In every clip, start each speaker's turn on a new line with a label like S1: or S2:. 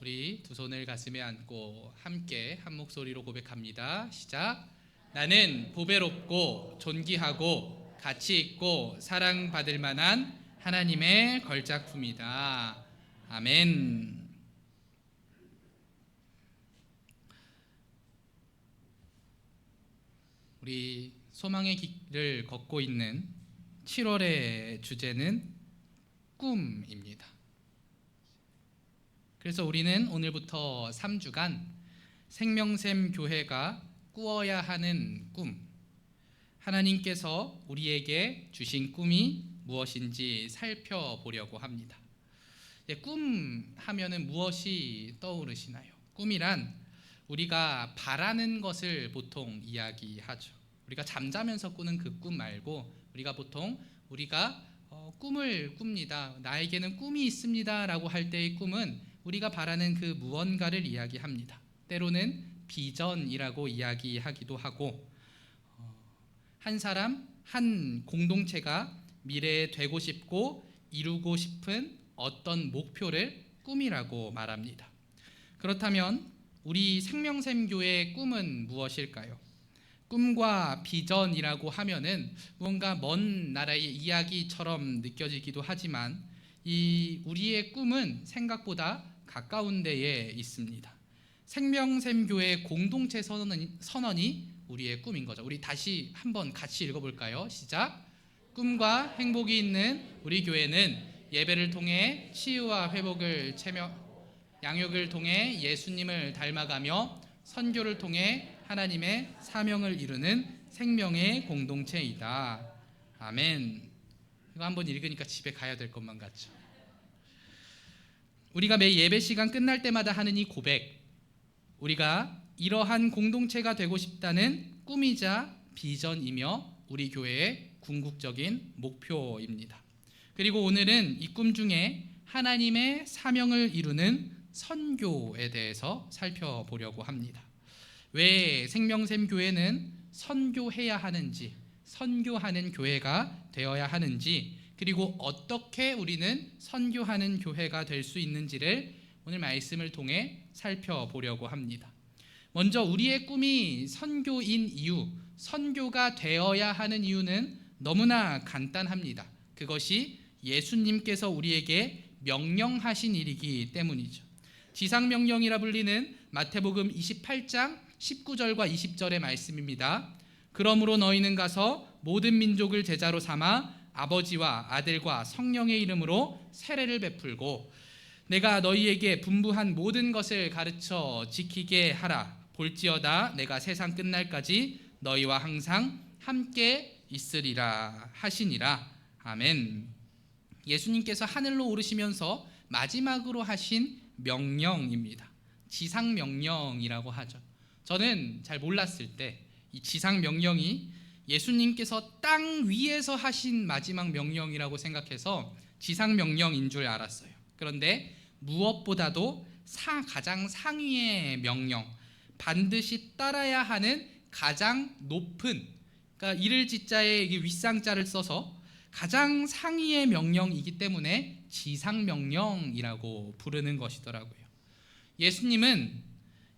S1: 우리 두 손을 가슴에 안고 함께 한 목소리로 고백합니다. 시작. 나는 보배롭고 존귀하고 가치 있고 사랑받을 만한 하나님의 걸작품이다. 아멘. 우리 소망의 길을 걷고 있는 7월의 주제는 꿈입니다. 그래서 우리는 오늘부터 3주간 생명샘 교회가 꾸어야 하는 꿈, 하나님께서 우리에게 주신 꿈이 무엇인지 살펴보려고 합니다. 꿈 하면은 무엇이 떠오르시나요? 꿈이란 우리가 바라는 것을 보통 이야기하죠. 우리가 잠자면서 꾸는 그 꿈 말고 우리가 보통 꿈을 꿉니다. 나에게는 꿈이 있습니다 라고 할 때의 꿈은 우리가 바라는 그 무언가를 이야기합니다. 때로는 비전이라고 이야기하기도 하고, 한 사람, 한 공동체가 미래에 되고 싶고 이루고 싶은 어떤 목표를 꿈이라고 말합니다. 그렇다면 우리 생명샘교회의 꿈은 무엇일까요? 꿈과 비전이라고 하면은 무언가 먼 나라의 이야기처럼 느껴지기도 하지만 우리의 꿈은 생각보다 가까운 데에 있습니다. 생명샘교회 공동체 선언이 우리의 꿈인 거죠. 우리 다시 한번 같이 읽어볼까요? 시작. 꿈과 행복이 있는 우리 교회는 예배를 통해 치유와 회복을 양육을 통해 예수님을 닮아가며 선교를 통해 하나님의 사명을 이루는 생명의 공동체이다. 아멘. 이거 한번 읽으니까 집에 가야 될 것만 같죠. 우리가 매 예배 시간 끝날 때마다 하는 이 고백, 우리가 이러한 공동체가 되고 싶다는 꿈이자 비전이며 우리 교회의 궁극적인 목표입니다. 그리고 오늘은 이 꿈 중에 하나님의 사명을 이루는 선교에 대해서 살펴보려고 합니다. 왜 생명샘 교회는 선교해야 하는지, 선교하는 교회가 되어야 하는지, 그리고 어떻게 우리는 선교하는 교회가 될 수 있는지를 오늘 말씀을 통해 살펴보려고 합니다. 먼저 우리의 꿈이 선교인 이유, 선교가 되어야 하는 이유는 너무나 간단합니다. 그것이 예수님께서 우리에게 명령하신 일이기 때문이죠. 지상명령이라 불리는 마태복음 28장 19절과 20절의 말씀입니다. 그러므로 너희는 가서 모든 민족을 제자로 삼아 아버지와 아들과 성령의 이름으로 세례를 베풀고 내가 너희에게 분부한 모든 것을 가르쳐 지키게 하라. 볼지어다 내가 세상 끝날까지 너희와 항상 함께 있으리라 하시니라. 아멘. 예수님께서 하늘로 오르시면서 마지막으로 하신 명령입니다. 지상명령이라고 하죠. 저는 잘 몰랐을 때 이 지상명령이 예수님께서 땅 위에서 하신 마지막 명령이라고 생각해서 지상명령인 줄 알았어요. 그런데 무엇보다도 가장 상위의 명령, 반드시 따라야 하는 가장 높은, 그러니까 이를 지자에 윗상자를 써서 가장 상위의 명령이기 때문에 지상명령이라고 부르는 것이더라고요. 예수님은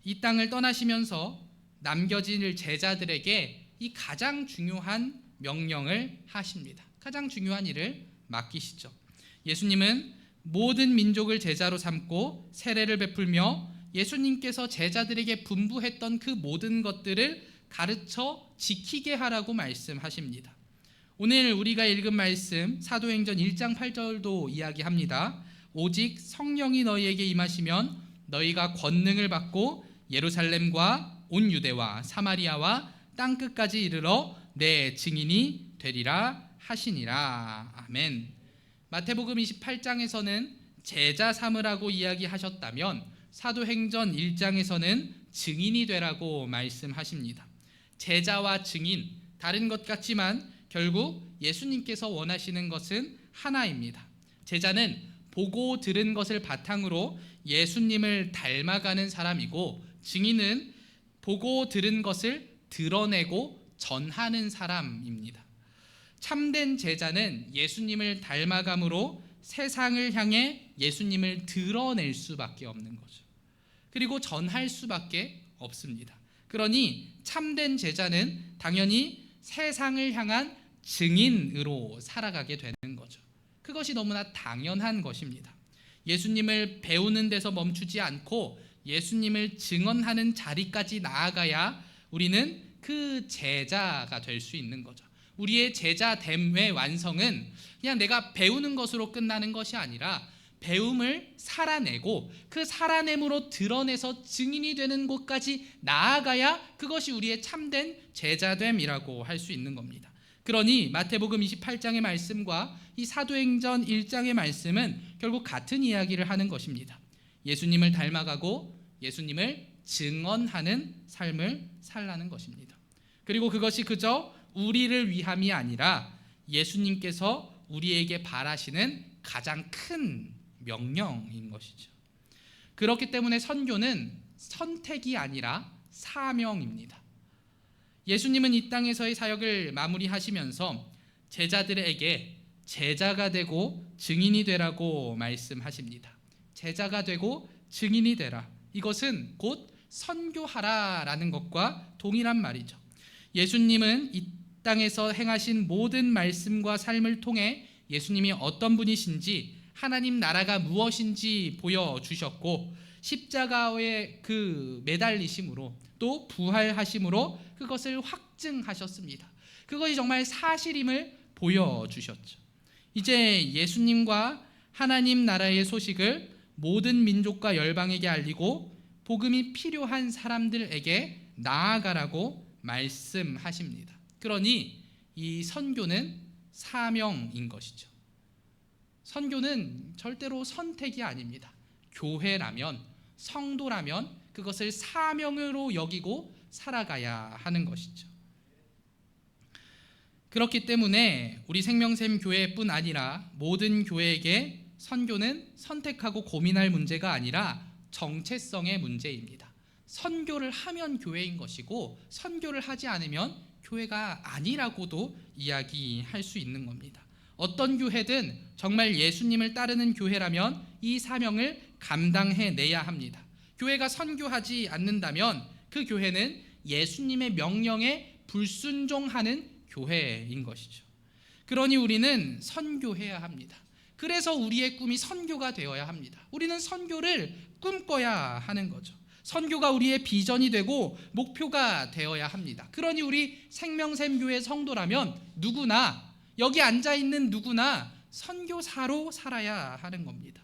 S1: 이 땅을 떠나시면서 남겨진 제자들에게 이 가장 중요한 명령을 하십니다. 가장 중요한 일을 맡기시죠. 예수님은 모든 민족을 제자로 삼고 세례를 베풀며 예수님께서 제자들에게 분부했던 그 모든 것들을 가르쳐 지키게 하라고 말씀하십니다. 오늘 우리가 읽은 말씀 사도행전 1장 8절도 이야기합니다. 오직 성령이 너희에게 임하시면 너희가 권능을 받고 예루살렘과 온 유대와 사마리아와 땅끝까지 이르러 내 증인이 되리라 하시니라. 아멘. 마태복음 28장에서는 제자 삼으라고 이야기하셨다면 사도행전 1장에서는 증인이 되라고 말씀하십니다. 제자와 증인, 다른 것 같지만 결국 예수님께서 원하시는 것은 하나입니다. 제자는 보고 들은 것을 바탕으로 예수님을 닮아가는 사람이고, 증인은 보고 들은 것을 드러내고 전하는 사람입니다. 참된 제자는 예수님을 닮아감으로 세상을 향해 예수님을 드러낼 수밖에 없는 거죠. 그리고 전할 수밖에 없습니다. 그러니 참된 제자는 당연히 세상을 향한 증인으로 살아가게 되는 거죠. 그것이 너무나 당연한 것입니다. 예수님을 배우는 데서 멈추지 않고 예수님을 증언하는 자리까지 나아가야 우리는 그 제자가 될 수 있는 거죠. 우리의 제자됨의 완성은 그냥 내가 배우는 것으로 끝나는 것이 아니라 배움을 살아내고 그 살아냄으로 드러내서 증인이 되는 곳까지 나아가야 그것이 우리의 참된 제자됨이라고 할 수 있는 겁니다. 그러니 마태복음 28장의 말씀과 이 사도행전 1장의 말씀은 결국 같은 이야기를 하는 것입니다. 예수님을 닮아가고 예수님을 증언하는 삶을 살라는 것입니다. 그리고 그것이 그저 우리를 위함이 아니라 예수님께서 우리에게 바라시는 가장 큰 명령인 것이죠. 그렇기 때문에 선교는 선택이 아니라 사명입니다. 예수님은 이 땅에서의 사역을 마무리하시면서 제자들에게 제자가 되고 증인이 되라고 말씀하십니다. 제자가 되고 증인이 되라. 이것은 곧 선교하라라는 것과 동일한 말이죠. 예수님은 이 땅에서 행하신 모든 말씀과 삶을 통해 예수님이 어떤 분이신지 하나님 나라가 무엇인지 보여주셨고 십자가에 그 매달리심으로 또 부활하심으로 그것을 확증하셨습니다. 그것이 정말 사실임을 보여주셨죠. 이제 예수님과 하나님 나라의 소식을 모든 민족과 열방에게 알리고 복음이 필요한 사람들에게 나아가라고 말씀하십니다. 그러니 이 선교는 사명인 것이죠. 선교는 절대로 선택이 아닙니다. 교회라면, 성도라면 그것을 사명으로 여기고 살아가야 하는 것이죠. 그렇기 때문에 우리 생명샘 교회뿐 아니라 모든 교회에게 선교는 선택하고 고민할 문제가 아니라 정체성의 문제입니다. 선교를 하면 교회인 것이고 선교를 하지 않으면 교회가 아니라고도 이야기할 수 있는 겁니다. 어떤 교회든 정말 예수님을 따르는 교회라면 이 사명을 감당해내야 합니다. 교회가 선교하지 않는다면 그 교회는 예수님의 명령에 불순종하는 교회인 것이죠. 그러니 우리는 선교해야 합니다. 그래서 우리의 꿈이 선교가 되어야 합니다. 우리는 선교를 꿈꿔야 하는 거죠. 선교가 우리의 비전이 되고 목표가 되어야 합니다. 그러니 우리 생명샘교회 성도라면 누구나, 여기 앉아있는 누구나 선교사로 살아야 하는 겁니다.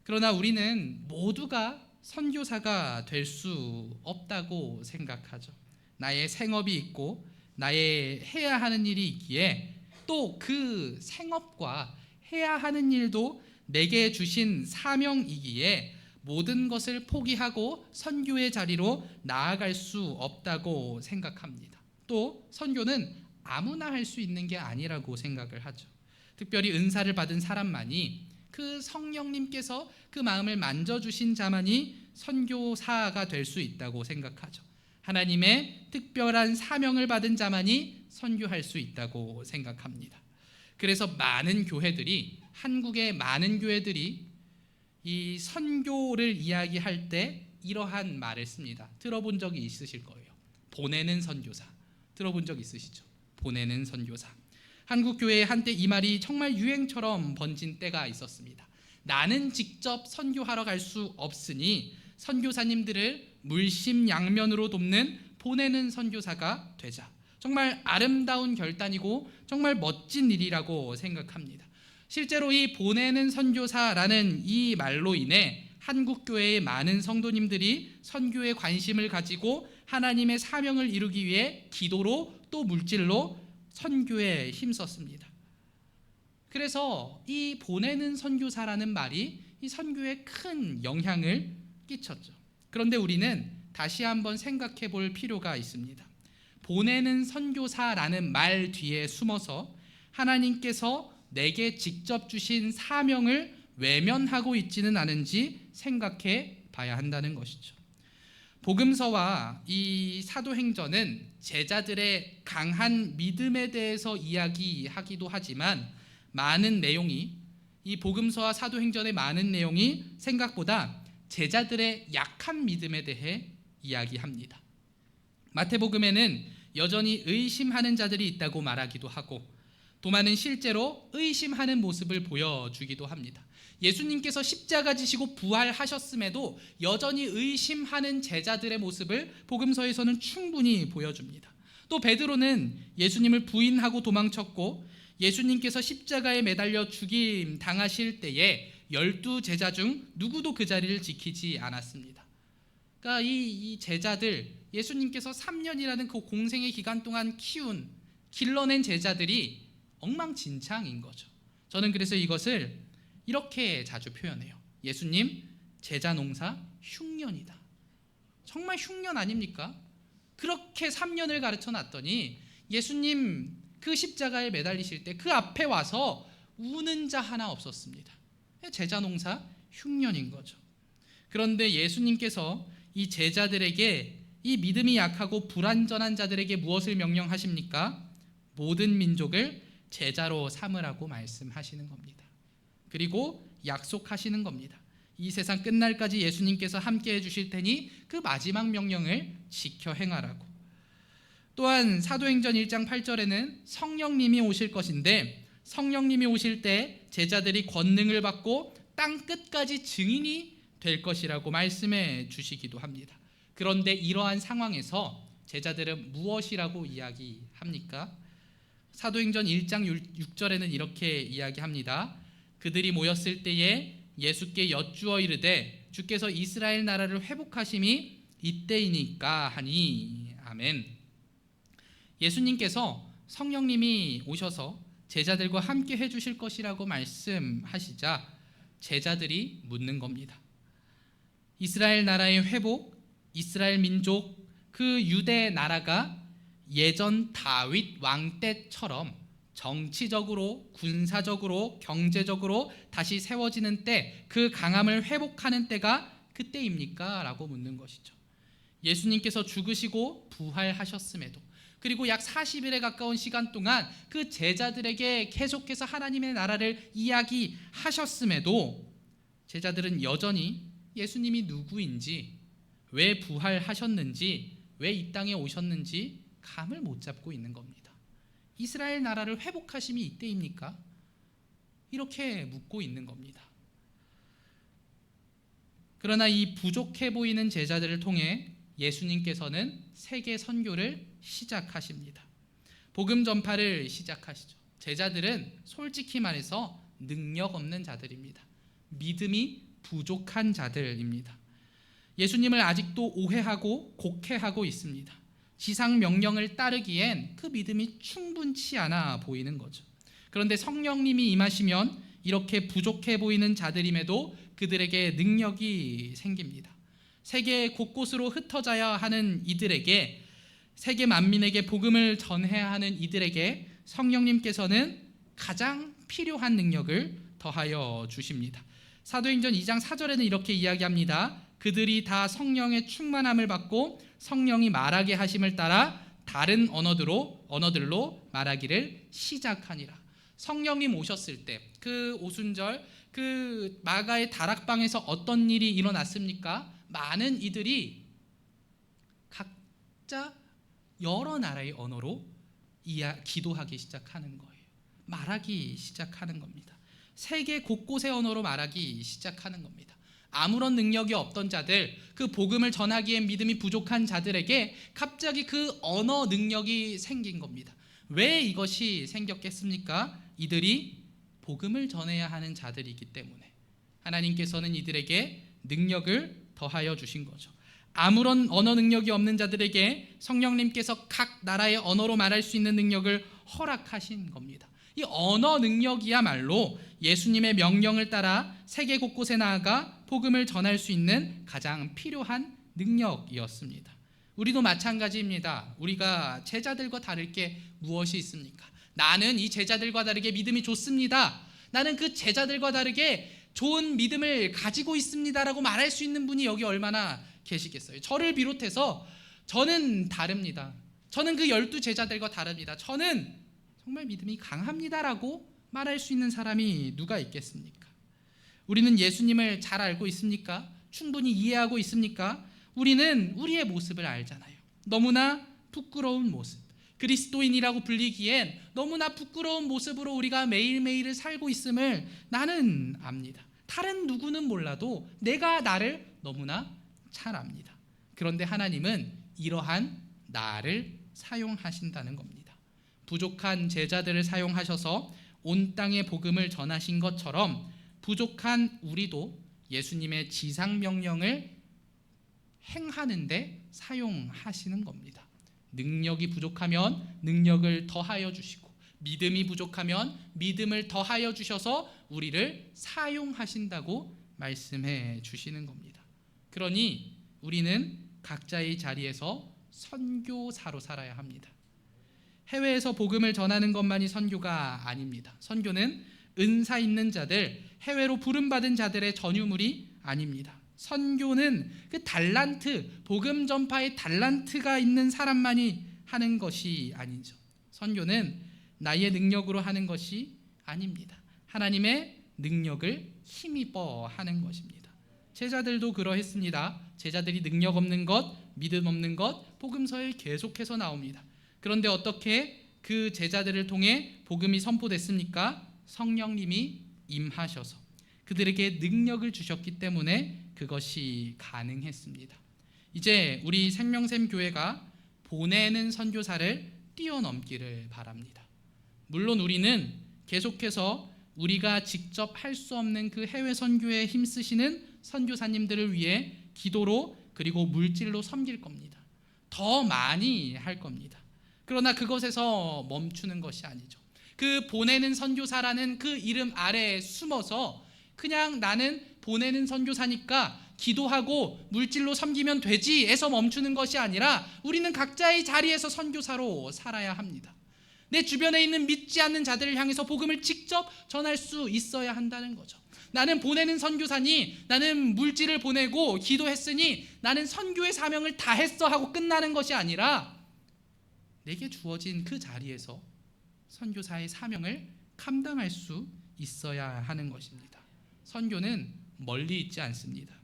S1: 그러나 우리는 모두가 선교사가 될 수 없다고 생각하죠. 나의 생업이 있고 나의 해야 하는 일이 있기에 또 그 생업과 해야 하는 일도 내게 주신 사명이기에 모든 것을 포기하고 선교의 자리로 나아갈 수 없다고 생각합니다. 또 선교는 아무나 할 수 있는 게 아니라고 생각을 하죠. 특별히 은사를 받은 사람만이, 그 성령님께서 그 마음을 만져주신 자만이 선교사가 될 수 있다고 생각하죠. 하나님의 특별한 사명을 받은 자만이 선교할 수 있다고 생각합니다. 그래서 많은 교회들이, 한국의 많은 교회들이 이 선교를 이야기할 때 이러한 말을 씁니다. 들어본 적이 있으실 거예요. 보내는 선교사. 들어본 적 있으시죠? 보내는 선교사. 한국 교회에 한때 이 말이 정말 유행처럼 번진 때가 있었습니다. 나는 직접 선교하러 갈 수 없으니 선교사님들을 물심양면으로 돕는 보내는 선교사가 되자. 정말 아름다운 결단이고 정말 멋진 일이라고 생각합니다. 실제로 이 보내는 선교사라는 이 말로 인해 한국 교회의 많은 성도님들이 선교에 관심을 가지고 하나님의 사명을 이루기 위해 기도로 또 물질로 선교에 힘썼습니다. 그래서 이 보내는 선교사라는 말이 이 선교에 큰 영향을 끼쳤죠. 그런데 우리는 다시 한번 생각해 볼 필요가 있습니다. 보내는 선교사라는 말 뒤에 숨어서 하나님께서 내게 직접 주신 사명을 외면하고 있지는 않은지 생각해 봐야 한다는 것이죠. 복음서와 이 사도행전은 제자들의 강한 믿음에 대해서 이야기하기도 하지만 많은 내용이, 이 복음서와 사도행전의 많은 내용이 생각보다 제자들의 약한 믿음에 대해 이야기합니다. 마태복음에는 여전히 의심하는 자들이 있다고 말하기도 하고 도마는 실제로 의심하는 모습을 보여주기도 합니다. 예수님께서 십자가 지시고 부활하셨음에도 여전히 의심하는 제자들의 모습을 복음서에서는 충분히 보여줍니다. 또 베드로는 예수님을 부인하고 도망쳤고 예수님께서 십자가에 매달려 죽임 당하실 때에 12제자 중 누구도 그 자리를 지키지 않았습니다. 그러니까 이 제자들, 예수님께서 3년이라는 그 공생의 기간 동안 키운, 길러낸 제자들이 엉망진창인 거죠. 저는 그래서 이것을 이렇게 자주 표현해요. 예수님 제자 농사 흉년이다. 정말 흉년 아닙니까? 그렇게 3년을 가르쳐 놨더니 예수님 그 십자가에 매달리실 때 그 앞에 와서 우는 자 하나 없었습니다. 제자 농사 흉년인 거죠. 그런데 예수님께서 이 제자들에게, 이 믿음이 약하고 불완전한 자들에게 무엇을 명령하십니까? 모든 민족을 제자로 삼으라고 말씀하시는 겁니다. 그리고 약속하시는 겁니다. 이 세상 끝날까지 예수님께서 함께 해주실 테니 그 마지막 명령을 지켜 행하라고. 또한 사도행전 1장 8절에는 성령님이 오실 것인데 성령님이 오실 때 제자들이 권능을 받고 땅 끝까지 증인이 될 것이라고 말씀해 주시기도 합니다. 그런데 이러한 상황에서 제자들은 무엇이라고 이야기합니까? 사도행전 1장 6절에는 이렇게 이야기합니다. 그들이 모였을 때에 예수께 여쭈어 이르되 주께서 이스라엘 나라를 회복하심이 이때이니까 하니. 아멘. 예수님께서 성령님이 오셔서 제자들과 함께 해주실 것이라고 말씀하시자 제자들이 묻는 겁니다. 이스라엘 나라의 회복, 이스라엘 민족, 그 유대 나라가 예전 다윗 왕 때처럼 정치적으로, 군사적으로, 경제적으로 다시 세워지는 때, 그 강함을 회복하는 때가 그때입니까? 라고 묻는 것이죠. 예수님께서 죽으시고 부활하셨음에도, 그리고 약 40일에 가까운 시간 동안 그 제자들에게 계속해서 하나님의 나라를 이야기하셨음에도 제자들은 여전히 예수님이 누구인지, 왜 부활하셨는지, 왜 이 땅에 오셨는지 감을 못 잡고 있는 겁니다. 이스라엘 나라를 회복하심이 이때입니까? 이렇게 묻고 있는 겁니다. 그러나 이 부족해 보이는 제자들을 통해 예수님께서는 세계 선교를 시작하십니다. 복음 전파를 시작하시죠. 제자들은 솔직히 말해서 능력 없는 자들입니다. 믿음이 부족한 자들입니다. 예수님을 아직도 오해하고 곡해하고 있습니다. 지상 명령을 따르기엔 그 믿음이 충분치 않아 보이는 거죠. 그런데 성령님이 임하시면 이렇게 부족해 보이는 자들임에도 그들에게 능력이 생깁니다. 세계 곳곳으로 흩어져야 하는 이들에게, 세계 만민에게 복음을 전해야 하는 이들에게 성령님께서는 가장 필요한 능력을 더하여 주십니다. 사도행전 2장 4절에는 이렇게 이야기합니다. 그들이 다 성령의 충만함을 받고 성령이 말하게 하심을 따라 다른 언어들로 말하기를 시작하니라. 성령님 오셨을 때 그 오순절, 그 마가의 다락방에서 어떤 일이 일어났습니까? 많은 이들이 각자 여러 나라의 언어로 기도하기 시작하는 거예요. 말하기 시작하는 겁니다. 세계 곳곳의 언어로 말하기 시작하는 겁니다. 아무런 능력이 없던 자들, 그 복음을 전하기엔 믿음이 부족한 자들에게 갑자기 그 언어 능력이 생긴 겁니다. 왜 이것이 생겼겠습니까? 이들이 복음을 전해야 하는 자들이기 때문에 하나님께서는 이들에게 능력을 더하여 주신 거죠. 아무런 언어 능력이 없는 자들에게 성령님께서 각 나라의 언어로 말할 수 있는 능력을 허락하신 겁니다. 이 언어 능력이야말로 예수님의 명령을 따라 세계 곳곳에 나아가 복음을 전할 수 있는 가장 필요한 능력이었습니다. 우리도 마찬가지입니다. 우리가 제자들과 다를 게 무엇이 있습니까? 나는 이 제자들과 다르게 믿음이 좋습니다. 나는 그 제자들과 다르게 좋은 믿음을 가지고 있습니다라고 말할 수 있는 분이 여기 얼마나 계시겠어요? 저를 비롯해서 저는 다릅니다. 저는 그 12제자들과 다릅니다. 저는 정말 믿음이 강합니다라고 말할 수 있는 사람이 누가 있겠습니까? 우리는 예수님을 잘 알고 있습니까? 충분히 이해하고 있습니까? 우리는 우리의 모습을 알잖아요. 너무나 부끄러운 모습, 그리스도인이라고 불리기엔 너무나 부끄러운 모습으로 우리가 매일매일을 살고 있음을 나는 압니다. 다른 누구는 몰라도 내가 나를 너무나 잘 압니다. 그런데 하나님은 이러한 나를 사용하신다는 겁니다. 부족한 제자들을 사용하셔서 온 땅에 복음을 전하신 것처럼 부족한 우리도 예수님의 지상명령을 행하는데 사용하시는 겁니다. 능력이 부족하면 능력을 더하여 주시고, 믿음이 부족하면 믿음을 더하여 주셔서 우리를 사용하신다고 말씀해 주시는 겁니다. 그러니 우리는 각자의 자리에서 선교사로 살아야 합니다. 해외에서 복음을 전하는 것만이 선교가 아닙니다. 선교는 은사 있는 자들, 해외로 부름받은 자들의 전유물이 아닙니다. 선교는 그 달란트, 복음 전파의 달란트가 있는 사람만이 하는 것이 아니죠. 선교는 나의 능력으로 하는 것이 아닙니다. 하나님의 능력을 힘입어 하는 것입니다. 제자들도 그러했습니다. 제자들이 능력 없는 것, 믿음 없는 것, 복음서에 계속해서 나옵니다. 그런데 어떻게 그 제자들을 통해 복음이 선포됐습니까? 성령님이 임하셔서 그들에게 능력을 주셨기 때문에 그것이 가능했습니다. 이제 우리 생명샘 교회가 보내는 선교사를 뛰어넘기를 바랍니다. 물론 우리는 계속해서 우리가 직접 할 수 없는 그 해외 선교에 힘쓰시는 선교사님들을 위해 기도로 그리고 물질로 섬길 겁니다. 더 많이 할 겁니다. 그러나 그것에서 멈추는 것이 아니죠. 그 보내는 선교사라는 그 이름 아래에 숨어서 그냥 나는 보내는 선교사니까 기도하고 물질로 섬기면 되지에서 멈추는 것이 아니라 우리는 각자의 자리에서 선교사로 살아야 합니다. 내 주변에 있는 믿지 않는 자들을 향해서 복음을 직접 전할 수 있어야 한다는 거죠. 나는 보내는 선교사니, 나는 물질을 보내고 기도했으니 나는 선교의 사명을 다했어 하고 끝나는 것이 아니라 내게 주어진 그 자리에서 선교사의 사명을 감당할 수 있어야 하는 것입니다. 선교는 멀리 있지 않습니다.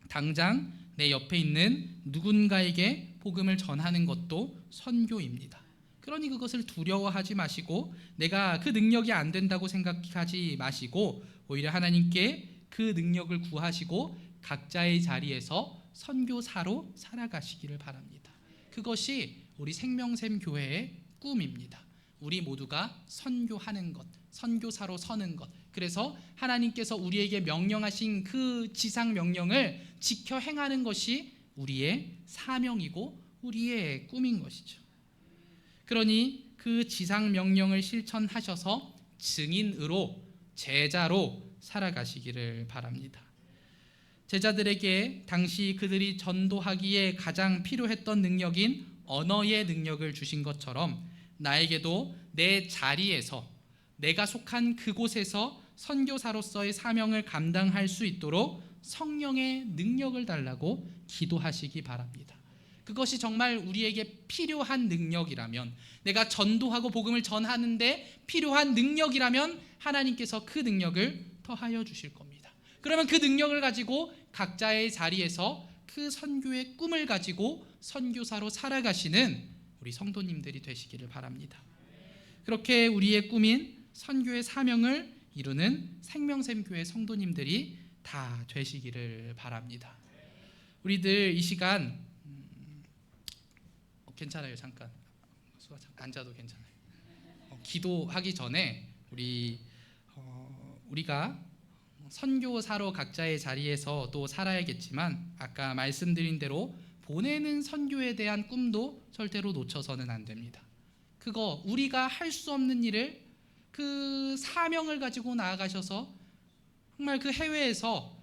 S1: 당장 내 옆에 있는 누군가에게 복음을 전하는 것도 선교입니다. 그러니 그것을 두려워하지 마시고 내가 그 능력이 안 된다고 생각하지 마시고 오히려 하나님께 그 능력을 구하시고 각자의 자리에서 선교사로 살아가시기를 바랍니다. 그것이 우리 생명샘 교회의 꿈입니다. 우리 모두가 선교하는 것, 선교사로 서는 것. 그래서 하나님께서 우리에게 명령하신 그 지상 명령을 지켜 행하는 것이 우리의 사명이고 우리의 꿈인 것이죠. 그러니 그 지상 명령을 실천하셔서 증인으로, 제자로 살아가시기를 바랍니다. 제자들에게 당시 그들이 전도하기에 가장 필요했던 능력인 언어의 능력을 주신 것처럼 나에게도 내 자리에서, 내가 속한 그곳에서 선교사로서의 사명을 감당할 수 있도록 성령의 능력을 달라고 기도하시기 바랍니다. 그것이 정말 우리에게 필요한 능력이라면, 내가 전도하고 복음을 전하는데 필요한 능력이라면 하나님께서 그 능력을 더하여 주실 겁니다. 그러면 그 능력을 가지고 각자의 자리에서 그 선교의 꿈을 가지고 선교사로 살아가시는 우리 성도님들이 되시기를 바랍니다. 그렇게 우리의 꿈인 선교의 사명을 이루는 생명샘 교회 성도님들이 다 되시기를 바랍니다. 우리들 이 시간 괜찮아요. 잠깐 앉아도 괜찮아요. 기도하기 전에 우리가 선교사로 각자의 자리에서 또 살아야겠지만 아까 말씀드린 대로 보내는 선교에 대한 꿈도 절대로 놓쳐서는 안 됩니다. 그거 우리가 할 수 없는 일을 그 사명을 가지고 나아가셔서 정말 그 해외에서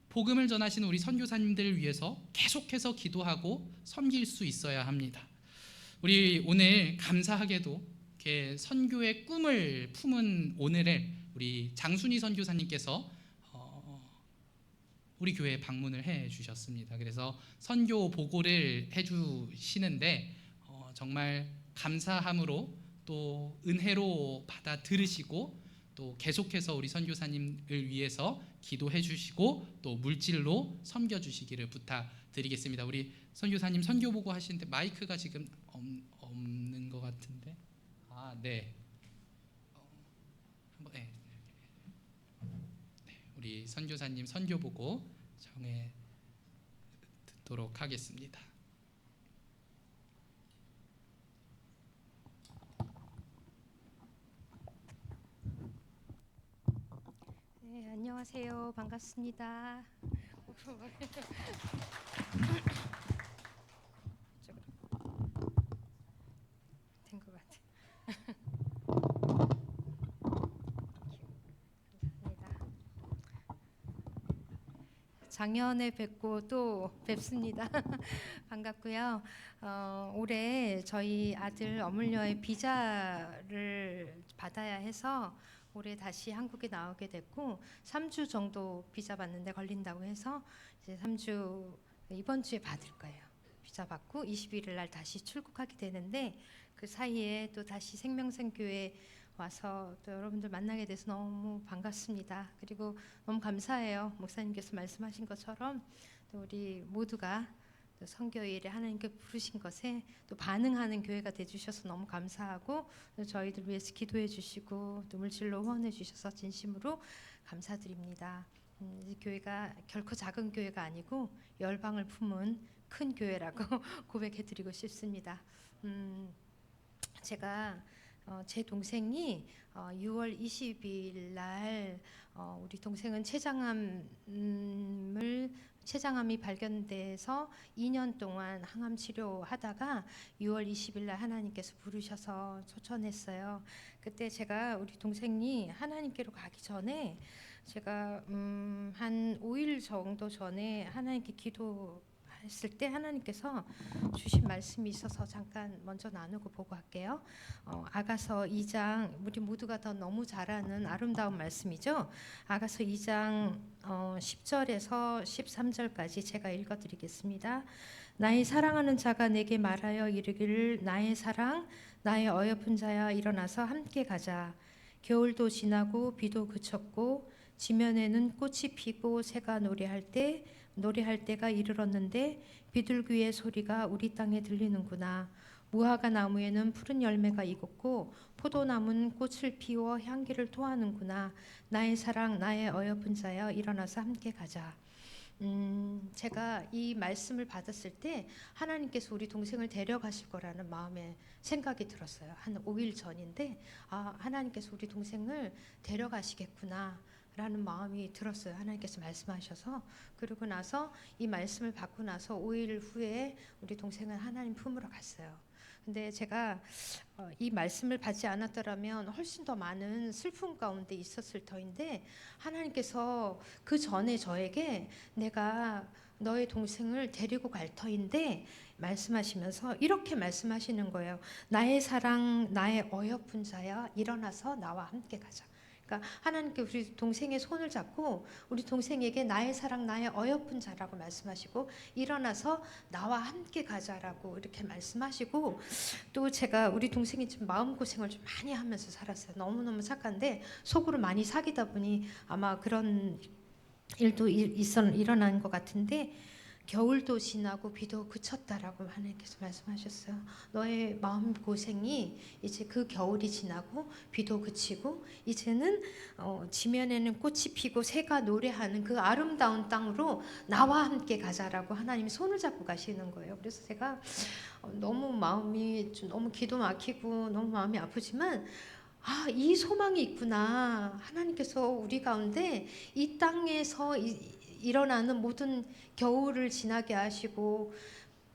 S1: 복음을 전하시는 우리 선교사님들을 위해서 계속해서 기도하고 섬길 수 있어야 합니다. 우리 오늘 감사하게도 이렇게 선교의 꿈을 품은 오늘을 우리 장순희 선교사님께서 우리 교회에 방문을 해 주셨습니다. 그래서 선교 보고를 해 주시는데 정말 감사함으로 또 은혜로 받아 들으시고 또 계속해서 우리 선교사님을 위해서 기도해 주시고 또 물질로 섬겨 주시기를 부탁드리겠습니다. 우리 선교사님 선교 보고 하시는데 마이크가 지금 없는 것 같은데. 네. 네. 우리 선교사님 선교 보고 정해 듣도록 하겠습니다.
S2: 네, 안녕하세요. 반갑습니다. 된 것 같아. 감사합니다. 작년에 뵙고 또 뵙습니다. 반갑고요. 올해 저희 아들 어물녀의 비자를 받아야 해서 올해 다시 한국에 나오게 됐고 3주 정도 비자 받는데 걸린다고 해서 이제 3주 이번 주에 받을 거예요. 비자 받고 21일 날 다시 출국하게 되는데 그 사이에 또 다시 생명샘교회 와서 또 여러분들 만나게 돼서 너무 반갑습니다. 그리고 너무 감사해요. 목사님께서 말씀하신 것처럼 또 우리 모두가 또 선교일에 하나님께 부르신 것에 또 반응하는 교회가 되주셔서 너무 감사하고 저희들 위해서 기도해 주시고 또 물질로 후원해 주셔서 진심으로 감사드립니다. 이 교회가 결코 작은 교회가 아니고 열방을 품은 큰 교회라고 고백해 드리고 싶습니다. 제가 제 동생이 6월 20일 날 우리 동생은 췌장암이 발견돼서 2년 동안 항암 치료하다가 6월 20일 날 하나님께서 부르셔서 초청했어요. 그때 제가 우리 동생이 하나님께로 가기 전에 제가 한 5일 정도 전에 하나님께 기도했을 때 하나님께서 주신 말씀이 있어서 잠깐 먼저 나누고 보고 할게요. 아가서 2장 우리 모두가 더 너무 잘 아는 아름다운 말씀이죠. 아가서 2장 10절에서 13절까지 제가 읽어드리겠습니다. 나의 사랑하는 자가 내게 말하여 이르기를 나의 사랑 나의 어여쁜 자야 일어나서 함께 가자. 겨울도 지나고 비도 그쳤고 지면에는 꽃이 피고 새가 노래할 때가 이르렀는데 비둘기의 소리가 우리 땅에 들리는구나. 무화과 나무에는 푸른 열매가 익었고 포도나무는 꽃을 피워 향기를 토하는구나. 나의 사랑 나의 어여쁜 자여 일어나서 함께 가자. 제가 이 말씀을 받았을 때 하나님께서 우리 동생을 데려가실 거라는 마음에 생각이 들었어요. 한 5일 전인데 하나님께서 우리 동생을 데려가시겠구나 라는 마음이 들었어요. 하나님께서 말씀하셔서. 그러고 나서 이 말씀을 받고 나서 5일 후에 우리 동생은 하나님 품으로 갔어요. 근데 제가 이 말씀을 받지 않았더라면 훨씬 더 많은 슬픔 가운데 있었을 터인데 하나님께서 그 전에 저에게 내가 너의 동생을 데리고 갈 터인데 말씀하시면서 이렇게 말씀하시는 거예요. 나의 사랑 나의 어여쁜 자야 일어나서 나와 함께 가자. 그러니까 하나님께 우리 동생의 손을 잡고 우리 동생에게 나의 사랑 나의 어여쁜 자라고 말씀하시고 일어나서 나와 함께 가자라고 이렇게 말씀하시고 또 제가 우리 동생이 좀 마음고생을 좀 많이 하면서 살았어요. 너무너무 착한데 속으로 많이 사귀다 보니 아마 그런 일도 일어난 것 같은데 겨울도 지나고 비도 그쳤다라고 하나님께서 말씀하셨어요. 너의 마음 고생이 이제 그 겨울이 지나고 비도 그치고 이제는 지면에는 꽃이 피고 새가 노래하는 그 아름다운 땅으로 나와 함께 가자라고 하나님이 손을 잡고 가시는 거예요. 그래서 제가 너무 마음이 좀 너무 기도 막히고 너무 마음이 아프지만 이 소망이 있구나. 하나님께서 우리 가운데 이 땅에서 일어나는 모든 겨울을 지나게 하시고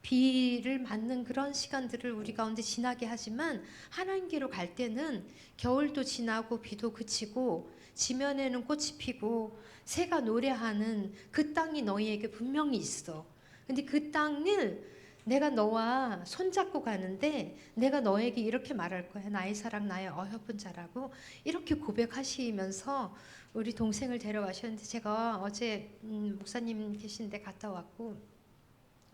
S2: 비를 맞는 그런 시간들을 우리 가운데 지나게 하지만 하나님께로 갈 때는 겨울도 지나고 비도 그치고 지면에는 꽃이 피고 새가 노래하는 그 땅이 너희에게 분명히 있어. 근데 그 땅을 내가 너와 손잡고 가는데 내가 너에게 이렇게 말할 거야. 나의 사랑 나의 어여쁜 자라고 이렇게 고백하시면서 우리 동생을 데려가셨는데 제가 어제 목사님 계신데 갔다 왔고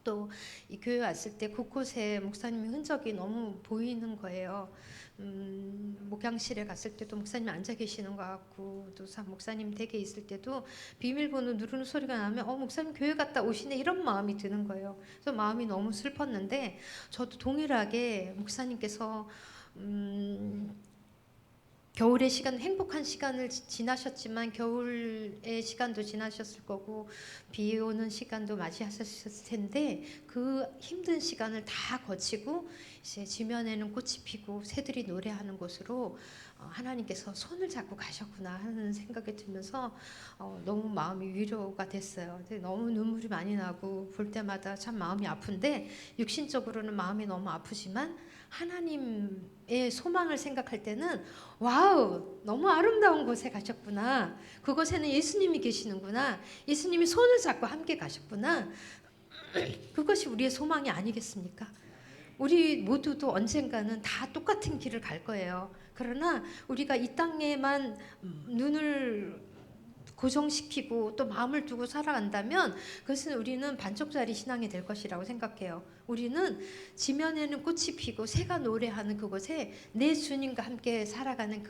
S2: 또 이 교회 왔을 때 곳곳에 목사님의 흔적이 너무 보이는 거예요. 목양실에 갔을 때도 목사님 앉아 계시는 것 같고, 또 목사님 댁에 있을 때도 비밀번호 누르는 소리가 나면 목사님 교회 갔다 오시네, 이런 마음이 드는 거예요. 그래서 마음이 너무 슬펐는데, 저도 동일하게 목사님께서 겨울의 시간, 행복한 시간을 지나셨지만 겨울의 시간도 지나셨을 거고 비 오는 시간도 맞이하셨을 텐데, 그 힘든 시간을 다 거치고 이제 지면에는 꽃이 피고 새들이 노래하는 곳으로 하나님께서 손을 잡고 가셨구나 하는 생각이 들면서 너무 마음이 위로가 됐어요. 너무 눈물이 많이 나고 볼 때마다 참 마음이 아픈데, 육신적으로는 마음이 너무 아프지만 하나님의 소망을 생각할 때는 와우, 너무 아름다운 곳에 가셨구나, 그곳에는 예수님이 계시는구나, 예수님이 손을 잡고 함께 가셨구나, 그것이 우리의 소망이 아니겠습니까? 우리 모두도 언젠가는 다 똑같은 길을 갈 거예요. 그러나 우리가 이 땅에만 눈을 고정시키고 또 마음을 두고 살아간다면 그것은 우리는 반쪽짜리 신앙이 될 것이라고 생각해요. 우리는 지면에는 꽃이 피고 새가 노래하는 그곳에 내 주님과 함께 살아가는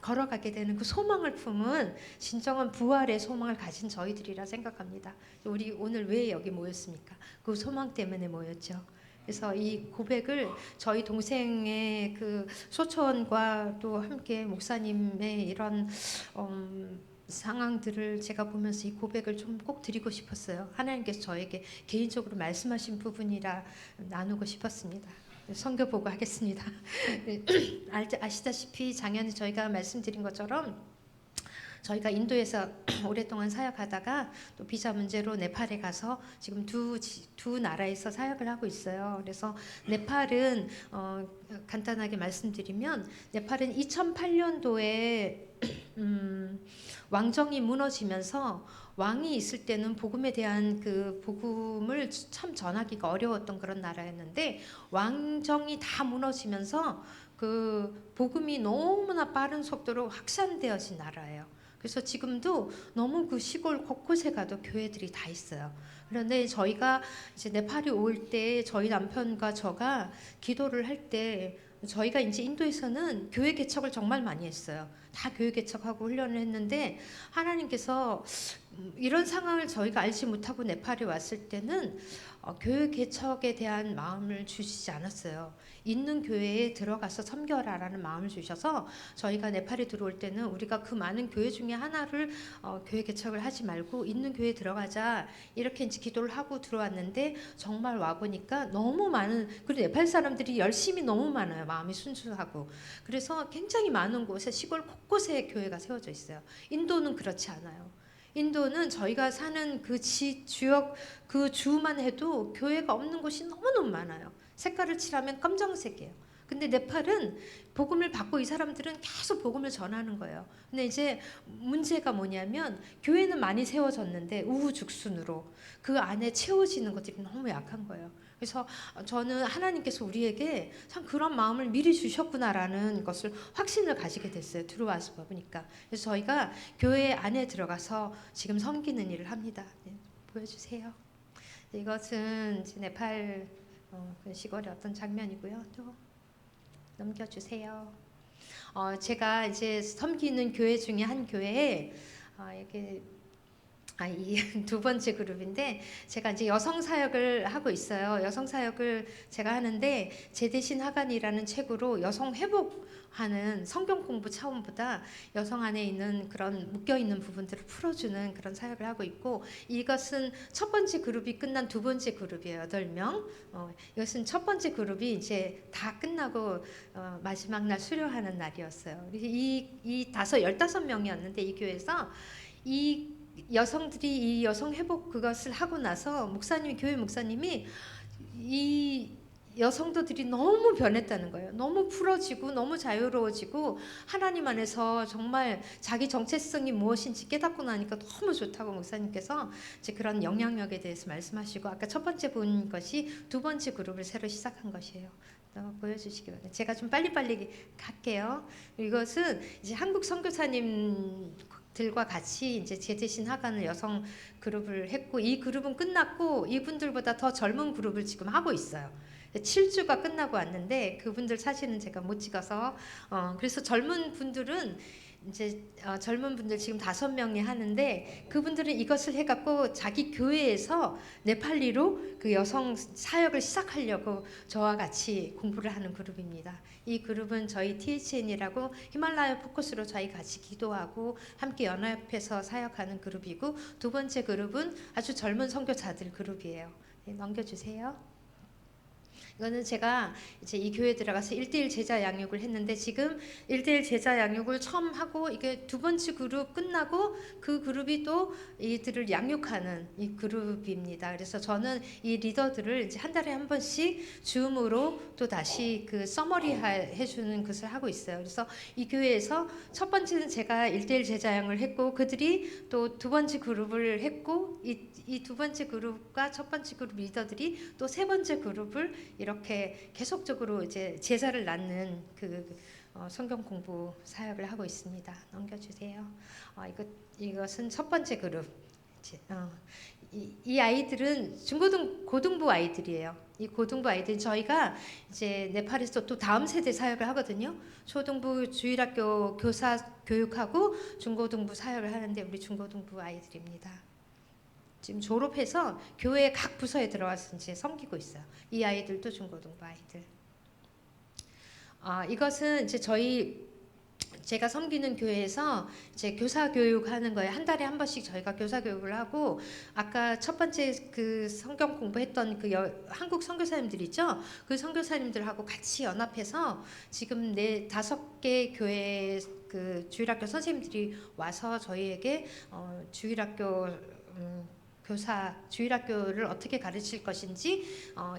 S2: 걸어가게 되는 그 소망을 품은 진정한 부활의 소망을 가진 저희들이라 생각합니다. 우리 오늘 왜 여기 모였습니까? 그 소망 때문에 모였죠. 그래서 이 고백을 저희 동생의 그 소천과 또 함께 목사님의 이런 상황들을 제가 보면서 이 고백을 좀 꼭 드리고 싶었어요. 하나님께서 저에게 개인적으로 말씀하신 부분이라 나누고 싶었습니다. 선교 보고 하겠습니다. 아시다시피 작년에 저희가 말씀드린 것처럼 저희가 인도에서 오랫동안 사역하다가 또 비자 문제로 네팔에 가서 지금 두 나라에서 사역을 하고 있어요. 그래서 네팔은 간단하게 말씀드리면, 네팔은 2008년도에 왕정이 무너지면서, 왕이 있을 때는 복음에 대한 그 복음을 참 전하기가 어려웠던 그런 나라였는데, 왕정이 다 무너지면서 그 복음이 너무나 빠른 속도로 확산되어진 나라예요. 그래서 지금도 너무 그 시골 곳곳에 가도 교회들이 다 있어요. 그런데 저희가 이제 네팔이 올 때 저희 남편과 저가 기도를 할 때, 저희가 이제 인도에서는 교회 개척을 정말 많이 했어요. 다 교회 개척하고 훈련을 했는데, 하나님께서 이런 상황을 저희가 알지 못하고 네팔에 왔을 때는 교회 개척에 대한 마음을 주시지 않았어요. 있는 교회에 들어가서 섬겨라라는 마음을 주셔서, 저희가 네팔에 들어올 때는 우리가 그 많은 교회 중에 하나를 교회 개척을 하지 말고 있는 교회에 들어가자, 이렇게 이제 기도를 하고 들어왔는데, 정말 와 보니까 너무 많은, 그리고 네팔 사람들이 열심히 너무 많아요. 마음이 순수하고. 그래서 굉장히 많은 곳에, 시골 곳곳에 교회가 세워져 있어요. 인도는 그렇지 않아요. 인도는 저희가 사는 그 지역 그 주만 해도 교회가 없는 곳이 너무너무 많아요. 색깔을 칠하면 검정색이에요. 근데 네팔은 복음을 받고 이 사람들은 계속 복음을 전하는 거예요. 근데 이제 문제가 뭐냐면, 교회는 많이 세워졌는데 우후죽순으로 그 안에 채워지는 것들이 너무 약한 거예요. 그래서 저는 하나님께서 우리에게 참 그런 마음을 미리 주셨구나라는 것을 확신을 가지게 됐어요. 들어와서 보니까. 그래서 저희가 교회 안에 들어가서 지금 섬기는 일을 합니다. 네, 보여주세요. 이것은 네팔 그 시골의 어떤 장면이고요. 또 넘겨주세요. 제가 이제 섬기는 교회 중에 한 교회에 이렇게 이 두 번째 그룹인데, 제가 이제 여성 사역을 하고 있어요. 여성 사역을 제가 하는데, 제 대신 하간이라는 책으로 여성 회복하는, 성경 공부 차원보다 여성 안에 있는 그런 묶여 있는 부분들을 풀어주는 그런 사역을 하고 있고, 이것은 첫 번째 그룹이 끝난 두 번째 그룹이에요. 8명. 이것은 첫 번째 그룹이 이제 다 끝나고 마지막 날 수료하는 날이었어요. 이 15명이었는데, 이 교회에서 이 여성들이 이 여성 회복 그것을 하고 나서 교회 목사님이 이 여성들이 너무 변했다는 거예요. 너무 풀어지고 너무 자유로워지고 하나님 안에서 정말 자기 정체성이 무엇인지 깨닫고 나니까 너무 좋다고 목사님께서 이제 그런 영향력에 대해서 말씀하시고, 아까 첫 번째 본 것이 두 번째 그룹을 새로 시작한 것이에요. 보여주시기 바랍니다. 제가 좀 빨리빨리 갈게요. 이것은 이제 한국 선교사님 들과 같이 이제 제대신 하가는 여성 그룹을 했고, 이 그룹은 끝났고 이분들보다 더 젊은 그룹을 지금 하고 있어요. 7주가 끝나고 왔는데 그분들 사진은 제가 못 찍어서 그래서 젊은 분들은 이제 젊은 분들 지금 5명이 하는데 그분들은 이것을 해갖고 자기 교회에서 네팔리로 그 여성 사역을 시작하려고 저와 같이 공부를 하는 그룹입니다. 이 그룹은 저희 THN이라고 히말라야 포커스로 저희 같이 기도하고 함께 연합해서 사역하는 그룹이고, 두 번째 그룹은 아주 젊은 선교사들 그룹이에요. 네, 넘겨주세요. 이거는 제가 이제 이 교회에 들어가서 1대1 제자 양육을 했는데, 지금 1대1 제자 양육을 처음 하고 이게 두 번째 그룹 끝나고 그 그룹이 또 이들을 양육하는 이 그룹입니다. 그래서 저는 이 리더들을 이제 한 달에 한 번씩 줌으로 또 다시 그 서머리 해주는 것을 하고 있어요. 그래서 이 교회에서 첫 번째는 제가 1대1 제자 양육을 했고, 그들이 또 두 번째 그룹을 했고, 이 두 번째 그룹과 첫 번째 그룹 리더들이 또 세 번째 그룹을 이렇게 계속적으로 이제 제자를 낳는 그 성경 공부 사역을 하고 있습니다. 넘겨주세요. 이것은 첫 번째 그룹. 이 아이들은 고등부 아이들이에요. 이 고등부 아이들은 저희가 이제 네팔에서 또 다음 세대 사역을 하거든요. 초등부 주일학교 교사 교육하고 중고등부 사역을 하는데 우리 중고등부 아이들입니다. 지금 졸업해서 교회 각 부서에 들어와서 이제 섬기고 있어요. 이 아이들도 중고등부 아이들. 이것은 이제 제가 섬기는 교회에서 이제 교사 교육하는 거예요. 한 달에 한 번씩 저희가 교사 교육을 하고, 아까 첫 번째 그 성경 공부했던 그 한국 선교사님들 있죠? 그 선교사님들하고 같이 연합해서 지금 5개 교회 그 주일학교 선생님들이 와서 저희에게 주일학교 주일학교를 어떻게 가르칠 것인지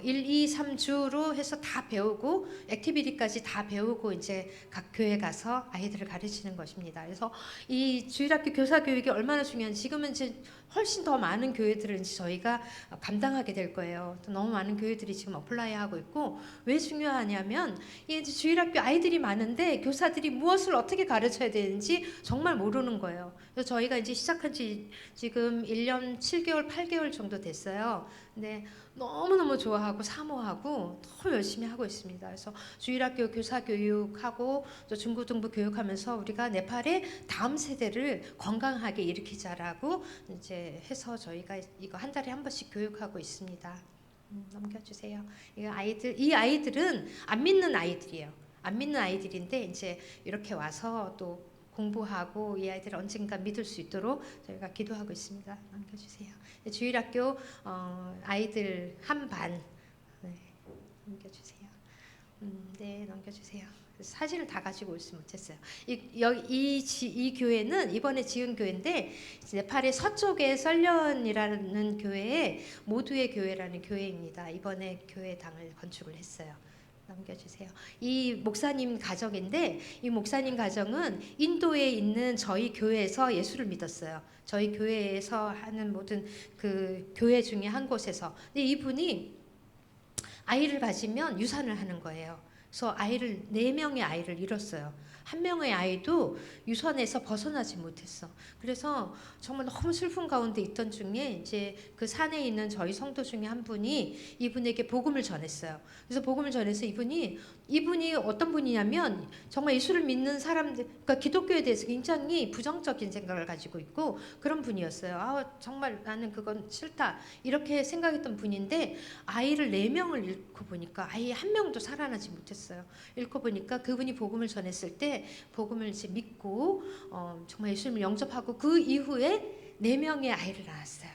S2: 1, 2, 3주로 해서 다 배우고 액티비티까지 다 배우고 이제 각 교회 가서 아이들을 가르치는 것입니다. 그래서 이 주일학교 교사 교육이 얼마나 중요한지 지금은 이제 훨씬 더 많은 교회들은 저희가 감당하게 될 거예요. 너무 많은 교회들이 지금 어플라이하고 있고, 왜 중요하냐면 이 주일학교 아이들이 많은데 교사들이 무엇을 어떻게 가르쳐야 되는지 정말 모르는 거예요. 그래서 저희가 이제 시작한 지 지금 1년 7개월, 8개월 정도 됐어요. 근데 너무너무 좋아하고 사모하고 너무 열심히 하고 있습니다. 그래서 주일학교 교사 교육하고 또 중고등부 교육하면서 우리가 네팔의 다음 세대를 건강하게 일으키자라고 이제 해서 저희가 이거 한 달에 한 번씩 교육하고 있습니다. 넘겨주세요. 이 아이들은 안 믿는 아이들이에요. 안 믿는 아이들인데 이제 이렇게 와서 또 공부하고 이 아이들을 언젠가 믿을 수 있도록 저희가 기도하고 있습니다. 넘겨주세요. 주일학교 아이들 한 반. 네, 넘겨주세요. 네, 넘겨주세요. 사진을 다 가지고 올지 못했어요. 이 교회는 이번에 지은 교회인데 네팔의 서쪽에 썰련이라는 교회에 모두의 교회라는 교회입니다. 이번에 교회당을 건축을 했어요. 넘겨주세요. 이 목사님 가정인데 이 목사님 가정은 인도에 있는 저희 교회에서 예수를 믿었어요. 저희 교회에서 하는 모든 그 교회 중에 한 곳에서. 근데 이분이 아이를 가지면 유산을 하는 거예요. 그래서 4명의 아이를 잃었어요. 한 명의 아이도 유산에서 벗어나지 못했어. 그래서 정말 너무 슬픈 가운데 있던 중에 이제 그 산에 있는 저희 성도 중에 한 분이 이분에게 복음을 전했어요. 그래서 복음을 전해서 이분이 어떤 분이냐면 정말 예수를 믿는 사람들, 그러니까 기독교에 대해서 굉장히 부정적인 생각을 가지고 있고 그런 분이었어요. 정말 나는 그건 싫다 이렇게 생각했던 분인데 아이를 4명을 잃고 보니까 아이 한 명도 살아나지 못했어요. 잃고 보니까 그분이 복음을 전했을 때 복음을 이제 믿고 정말 예수님을 영접하고 그 이후에 4명의 아이를 낳았어요.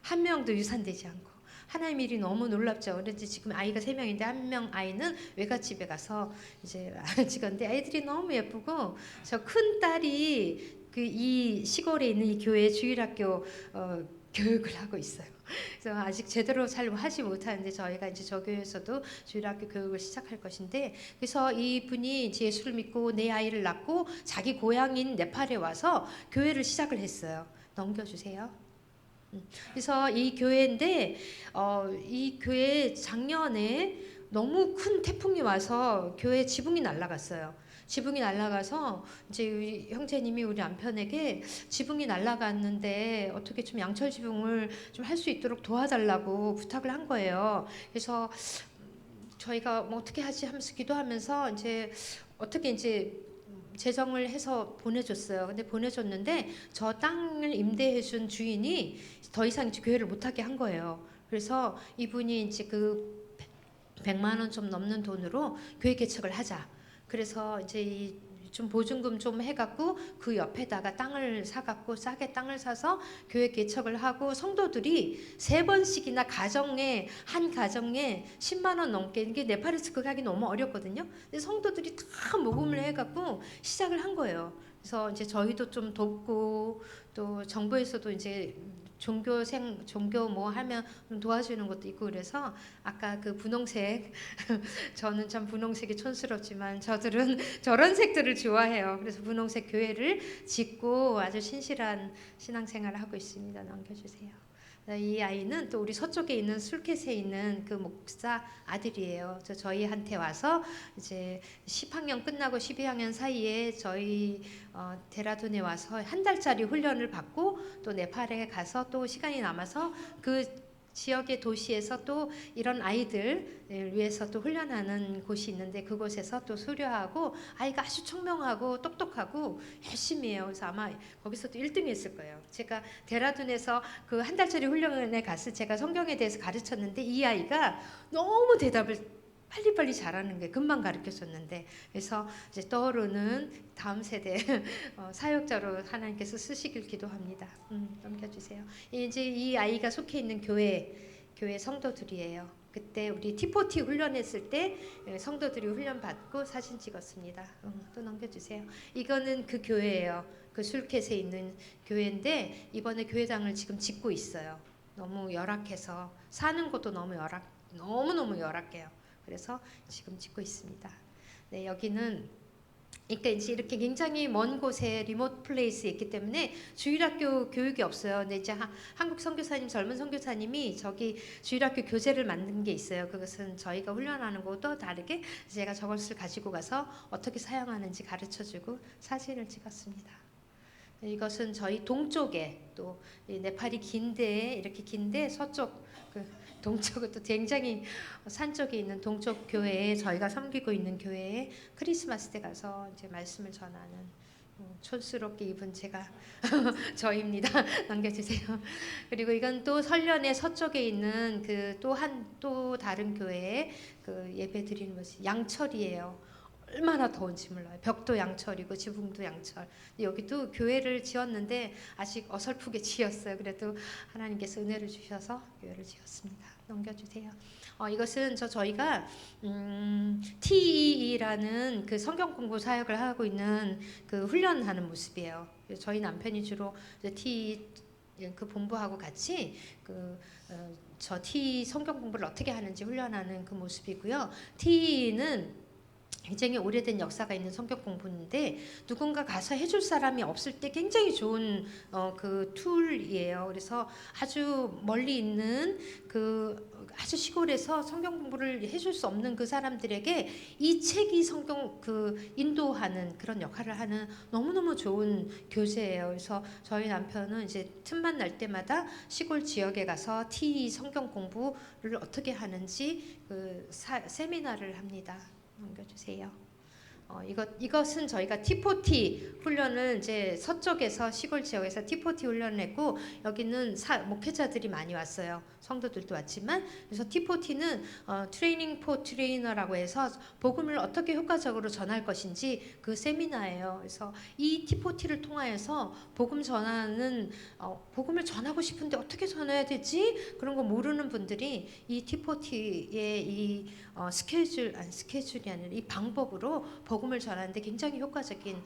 S2: 한 명도 유산되지 않고. 하나님 일이 너무 놀랍죠. 그런데 지금 아이가 3명인데 한 명 아이는 외갓집에 가서 이제 찍었는데 아이들이 너무 예쁘고, 저 큰 딸이 이 시골에 있는 이 교회 주일학교 교육을 하고 있어요. 그래서 아직 제대로 잘 하지 못하는데 저희가 이제 저 교회에서도 주일학교 교육을 시작할 것인데, 그래서 이분이 이제 예수를 믿고 내 아이를 낳고 자기 고향인 네팔에 와서 교회를 시작을 했어요. 넘겨주세요. 그래서 이 교회인데 이 교회 작년에 너무 큰 태풍이 와서 교회 지붕이 날아갔어요. 지붕이 날아가서 이제 우리 형제님이 우리 남편에게 지붕이 날아갔는데 어떻게 좀 양철 지붕을 좀 할 수 있도록 도와달라고 부탁을 한 거예요. 그래서 저희가 뭐 어떻게 하지 하면서 기도하면서 이제 어떻게 이제 재정을 해서 보내줬어요. 근데 보내줬는데 저 땅을 임대해준 주인이 더 이상 이제 교회를 못하게 한 거예요. 그래서 이분이 이제 그 100만 원 좀 넘는 돈으로 교회 개척을 하자. 그래서 이제 좀 보증금 좀 해갖고 그 옆에다가 땅을 사갖고 싸게 땅을 사서 교회 개척을 하고 성도들이 3번씩이나 한 가정에 10만 원 넘게, 이게 네팔에서 그거 하기 너무 어렵거든요. 근데 성도들이 다 모금을 해갖고 시작을 한 거예요. 그래서 이제 저희도 좀 돕고 또 정부에서도 이제 종교 뭐 하면 도와주는 것도 있고 그래서 아까 그 분홍색 저는 참 분홍색이 촌스럽지만 저들은 저런 색들을 좋아해요. 그래서 분홍색 교회를 짓고 아주 신실한 신앙생활을 하고 있습니다. 넘겨주세요. 이 아이는 또 우리 서쪽에 있는 술켓에 있는 그 목사 아들이에요. 저희한테 와서 이제 10학년 끝나고 12학년 사이에 저희 데라둔에 와서 한 달짜리 훈련을 받고 또 네팔에 가서 또 시간이 남아서 그 지역의 도시에서 또 이런 아이들을 위해서 또 훈련하는 곳이 있는데 그곳에서 또 수료하고 아이가 아주 청명하고 똑똑하고 열심히 해요. 그래서 아마 거기서도 1등 했을 거예요. 제가 데라둔에서 그 한 달짜리 훈련에 갔을 제가 성경에 대해서 가르쳤는데 이 아이가 너무 대답을 빨리빨리 잘하는 게 금방 가르쳐줬는데 그래서 이제 떠오르는 다음 세대 사역자로 하나님께서 쓰시길 기도합니다. 넘겨주세요. 이제 이 아이가 속해 있는 교회 성도들이에요. 그때 우리 T40 훈련했을 때 성도들이 훈련 받고 사진 찍었습니다. 또 넘겨주세요. 이거는 그 교회예요. 그 술켓에 있는 교회인데 이번에 교회당을 지금 짓고 있어요. 너무 열악해서 사는 것도 너무너무 열악해요. 그래서 지금 짓고 있습니다. 네, 여기는 그러니까 이제 이렇게 굉장히 먼 곳에 리모트 플레이스에 있기 때문에 주일학교 교육이 없어요. 근데 이제 한국 선교사님, 젊은 선교사님이 저기 주일학교 교재를 만든 게 있어요. 그것은 저희가 훈련하는 것도 다르게 제가 저것을 가지고 가서 어떻게 사용하는지 가르쳐주고 사진을 찍었습니다. 이것은 저희 동쪽에 또 네팔이 이렇게 긴데 서쪽 동쪽은 또 굉장히 산 쪽에 있는 동쪽 교회에 저희가 섬기고 있는 교회에 크리스마스 때 가서 이제 말씀을 전하는 촌스럽게 입은 제가 저입니다. 넘겨주세요. 그리고 이건 또 설련의 서쪽에 있는 그 또 다른 교회에 그 예배 드리는 것이 양철이에요. 얼마나 더운지 몰라요. 벽도 양철이고 지붕도 양철. 여기도 교회를 지었는데 아직 어설프게 지었어요. 그래도 하나님께서 은혜를 주셔서 교회를 지었습니다. 넘겨주세요. 이것은 저희가 TEE라는 그 성경 공부 사역을 하고 있는 그 훈련하는 모습이에요. 저희 남편이 주로 TEE 그 본부하고 같이 저 TEE 성경 공부를 어떻게 하는지 훈련하는 그 모습이고요. TEE는 굉장히 오래된 역사가 있는 성경 공부인데 누군가 가서 해줄 사람이 없을 때 굉장히 좋은 그 툴이에요. 그래서 아주 멀리 있는 아주 시골에서 성경 공부를 해줄 수 없는 그 사람들에게 이 책이 성경 인도하는 그런 역할을 하는 너무너무 좋은 교재예요. 그래서 저희 남편은 이제 틈만 날 때마다 시골 지역에 가서 TE 성경 공부를 어떻게 하는지 세미나를 합니다. 넘겨주세요. 이것은 저희가 T40 훈련을 이제 서쪽에서 시골 지역에서 T40 훈련을 했고 여기는 목회자들이 많이 왔어요. 성도들도 왔지만 그래서 T40는 트레이닝 포 트레이너라고 해서 복음을 어떻게 효과적으로 전할 것인지 그 세미나예요. 그래서 이 T40를 통하여서 복음을 전하고 싶은데 어떻게 전해야 되지? 그런 거 모르는 분들이 이 T40의 이 스케줄이 아니라 이 방법으로 복음을 전하는데 굉장히 효과적인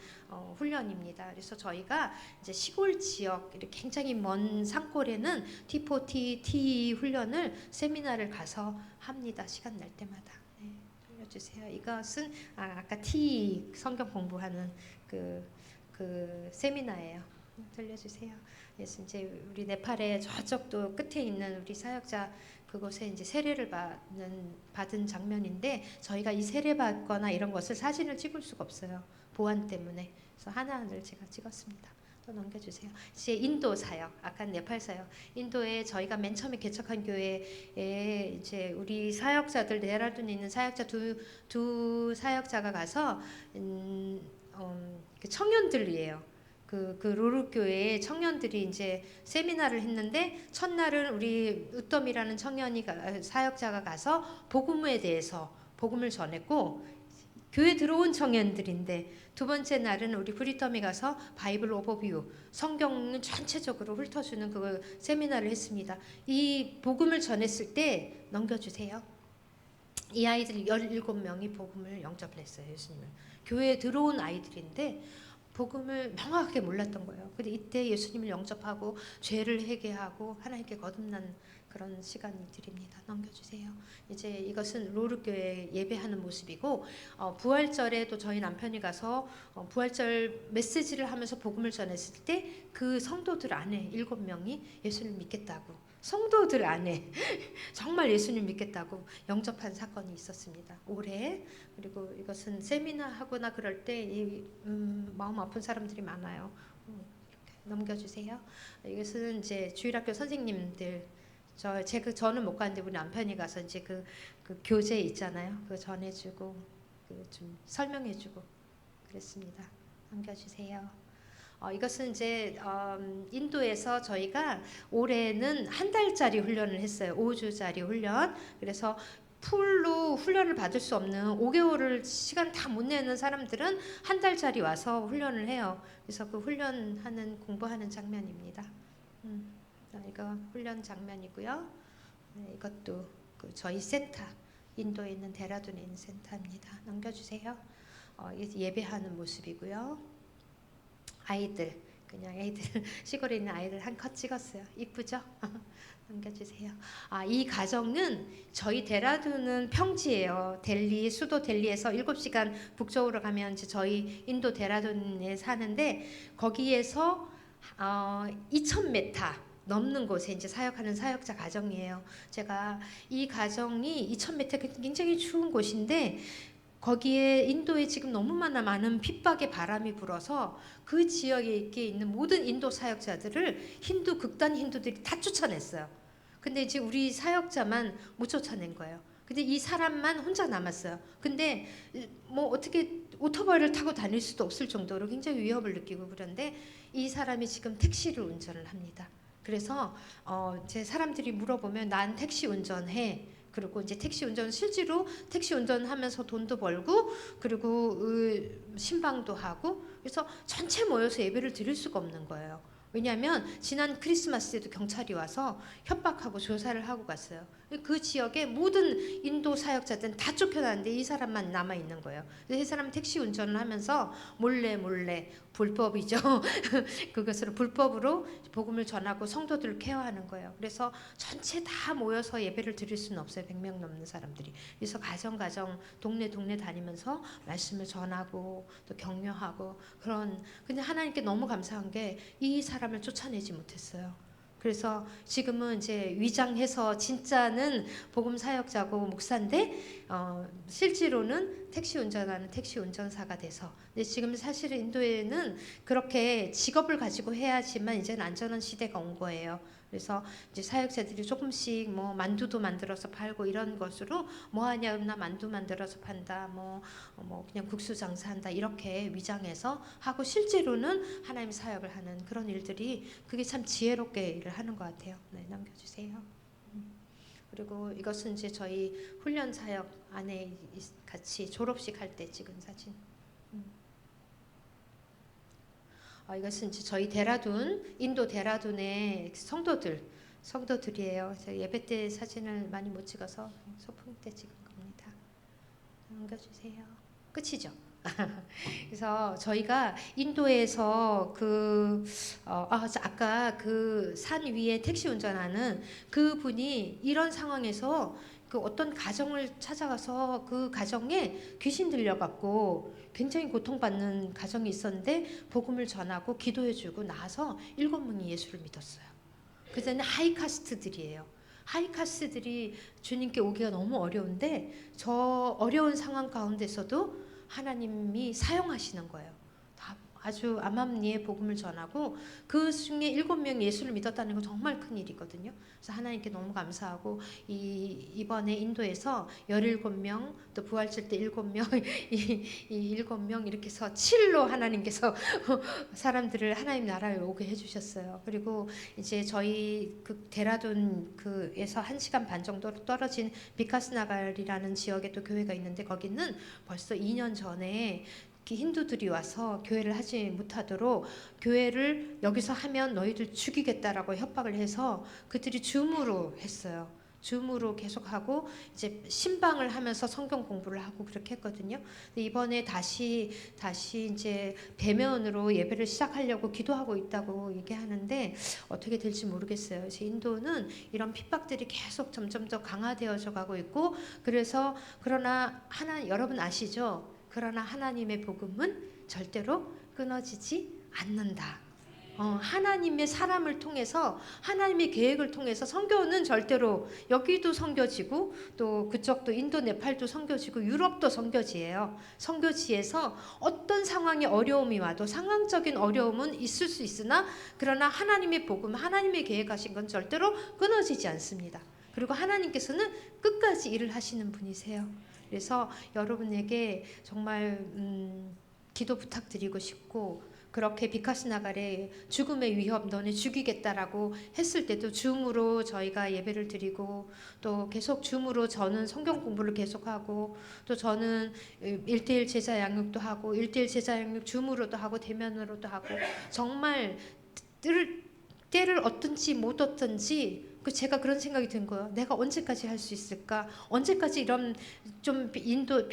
S2: 훈련입니다. 그래서 저희가 이제 시골 지역 이렇게 굉장히 먼 산골에는 T40, TE 훈련을 세미나를 가서 합니다. 시간 날 때마다. 네, 들려주세요. 이것은 아까 TE 성경 공부하는 그 세미나예요. 들려주세요. 그래서 이제 우리 네팔의 저쪽도 끝에 있는 우리 사역자 그곳에 이제 세례를 받은 장면인데 저희가 이 세례 받거나 이런 것을 사진을 찍을 수가 없어요. 보안 때문에. 그래서 하나를 제가 찍었습니다. 또 넘겨주세요. 이제 인도 사역, 아까 네팔 사역. 인도에 저희가 맨 처음에 개척한 교회에 이제 우리 사역자들 데라둔에 있는 사역자 두 사역자가 가서 그 청년들이에요. 그 로르 교회의 청년들이 이제 세미나를 했는데 첫날은 우리 으뜸이라는 사역자가 가서 복음에 대해서 복음을 전했고 교회 들어온 청년들인데 두 번째 날은 우리 브리텀이 가서 바이블 오버뷰 성경은 전체적으로 훑어주는 그 세미나를 했습니다. 이 복음을 전했을 때 넘겨주세요. 이 아이들 17명이 복음을 영접을 했어요. 예수님을. 교회에 들어온 아이들인데 복음을 명확하게 몰랐던 거예요. 근데 이때 예수님을 영접하고 죄를 회개하고 하나님께 거듭난 그런 시간들입니다. 넘겨주세요. 이제 이것은 로르교회 예배하는 모습이고 부활절에도 저희 남편이 가서 부활절 메시지를 하면서 복음을 전했을 때 그 성도들 안에 7명이 예수를 믿겠다고 성도들 안에 정말 예수님 믿겠다고 영접한 사건이 있었습니다. 올해. 그리고 이것은 세미나 하거나 그럴 때 마음 아픈 사람들이 많아요. 이렇게 넘겨주세요. 이것은 이제 주일학교 선생님들 저는 못 갔는데 우리 남편이 가서 이제 그 교재 있잖아요. 그거 전해주고 좀 설명해주고 그랬습니다. 넘겨주세요. 이것은 이제 인도에서 저희가 올해는 한 달짜리 훈련을 했어요. 5주짜리 훈련. 그래서 풀로 훈련을 받을 수 없는 5개월을 시간 다 못 내는 사람들은 한 달짜리 와서 훈련을 해요. 그래서 그 훈련하는 공부하는 장면입니다. 이거 훈련 장면이고요. 네, 이것도 저희 센터 인도에 있는 데라둔에 있는 센터입니다. 넘겨주세요. 예배하는 모습이고요. 아이들 그냥 애들 시골에 있는 아이들 한 컷 찍었어요. 이쁘죠? 넘겨주세요. 이 가정은 저희 데라둔은 평지예요. 델리 수도 델리에서 7시간 북쪽으로 가면 이제 저희 인도 데라둔에 사는데 거기에서 2,000m 넘는 곳에 이제 사역하는 사역자 가정이에요. 제가 이 가정이 2,000m 굉장히 추운 곳인데 거기에 인도에 지금 너무 많은 핍박의 바람이 불어서 그 지역에 있는 모든 인도 사역자들을 극단 힌두들이 다 쫓아냈어요. 근데 이제 우리 사역자만 못 쫓아낸 거예요. 근데 이 사람만 혼자 남았어요. 근데 뭐 어떻게 오토바이를 타고 다닐 수도 없을 정도로 굉장히 위협을 느끼고 그런데 이 사람이 지금 택시를 운전을 합니다. 그래서 제 사람들이 물어보면 난 택시 운전해. 그리고 이제 택시 운전 실제로 택시 운전하면서 돈도 벌고 그리고 신방도 하고 그래서 전체 모여서 예배를 드릴 수가 없는 거예요. 왜냐하면 지난 크리스마스 때도 경찰이 와서 협박하고 조사를 하고 갔어요. 그 지역의 모든 인도 사역자들은 다 쫓겨났는데 이 사람만 남아 있는 거예요. 그래서 이 사람은 택시 운전을 하면서 몰래 불법이죠. 그것으로 불법으로 복음을 전하고 성도들을 케어하는 거예요. 그래서 전체 다 모여서 예배를 드릴 수는 없어요. 100명 넘는 사람들이. 그래서 가정 동네 다니면서 말씀을 전하고 또 격려하고 근데 하나님께 너무 감사한 게 이 사람을 쫓아내지 못했어요. 그래서 지금은 이제 위장해서 진짜는 복음 사역자고 목사인데 실제로는 택시 운전하는 택시 운전사가 돼서 근데 지금 사실은 인도에는 그렇게 직업을 가지고 해야지만 이제는 안전한 시대가 온 거예요. 그래서 이제 사역자들이 조금씩 뭐 만두도 만들어서 팔고 이런 것으로 뭐 하냐 나 만두 만들어서 판다 뭐 그냥 국수 장사한다 이렇게 위장해서 하고 실제로는 하나님 사역을 하는 그런 일들이 그게 참 지혜롭게 일을 하는 것 같아요. 네, 남겨주세요. 그리고 이것은 이제 저희 훈련 사역 안에 같이 졸업식 할 때 찍은 사진. 이것은 이제 저희 인도 데라둔의 성도들이에요. 제가 예배 때 사진을 많이 못 찍어서 소풍 때 찍은 겁니다. 넘겨주세요. 끝이죠. 그래서 저희가 인도에서 아까 그 산 위에 택시 운전하는 그 분이 이런 상황에서 그 어떤 가정을 찾아가서 그 가정에 귀신 들려갖고 굉장히 고통받는 가정이 있었는데 복음을 전하고 기도해주고 나서 7명이 예수를 믿었어요. 그전에 하이카스트들이에요. 하이카스트들이 주님께 오기가 너무 어려운데 저 어려운 상황 가운데서도 하나님이 사용하시는 거예요. 다 아주 암암리에 복음을 전하고 그 중에 7명이 예수를 믿었다는 건 정말 큰 일이거든요. 그래서 하나님께 너무 감사하고 이번에 인도에서 17명 또 부활절 때 7명 이 7명 이렇게 해서 7로 하나님께서 사람들을 하나님 나라에 오게 해주셨어요. 그리고 이제 저희 그 데라둔 그에서 1시간 반 정도 떨어진 비카스나갈이라는 지역에 또 교회가 있는데 거기는 벌써 2년 전에 힌두들이 와서 교회를 하지 못하도록 교회를 여기서 하면 너희들 죽이겠다라고 협박을 해서 그들이 줌으로 했어요. 줌으로 계속하고 이제 신방을 하면서 성경 공부를 하고 그렇게 했거든요. 근데 이번에 다시 이제 대면으로 예배를 시작하려고 기도하고 있다고 얘기하는데 어떻게 될지 모르겠어요. 그래서 인도는 이런 핍박들이 계속 점점 더 강화되어져 가고 있고 그래서 그러나 여러분 아시죠? 그러나 하나님의 복음은 절대로 끊어지지 않는다. 하나님의 사람을 통해서 하나님의 계획을 통해서 선교는 절대로 여기도 선교지고 또 그쪽도 인도 네팔도 선교지고 유럽도 선교지예요. 선교지에서 어떤 상황의 어려움이 와도 상황적인 어려움은 있을 수 있으나 그러나 하나님의 복음 하나님의 계획하신 건 절대로 끊어지지 않습니다. 그리고 하나님께서는 끝까지 일을 하시는 분이세요. 그래서 여러분에게 정말 기도 부탁드리고 싶고 그렇게 비카스나갈의 죽음의 위협 너네 죽이겠다라고 했을 때도 줌으로 저희가 예배를 드리고 또 계속 줌으로 저는 성경 공부를 계속하고 또 저는 1:1 제자 양육도 하고 1:1 제자 양육 줌으로도 하고 대면으로도 하고 정말 때를 얻든지 못 얻든지 제가 그런 생각이 든 거예요. 내가 언제까지 할 수 있을까? 언제까지 이런 좀 인도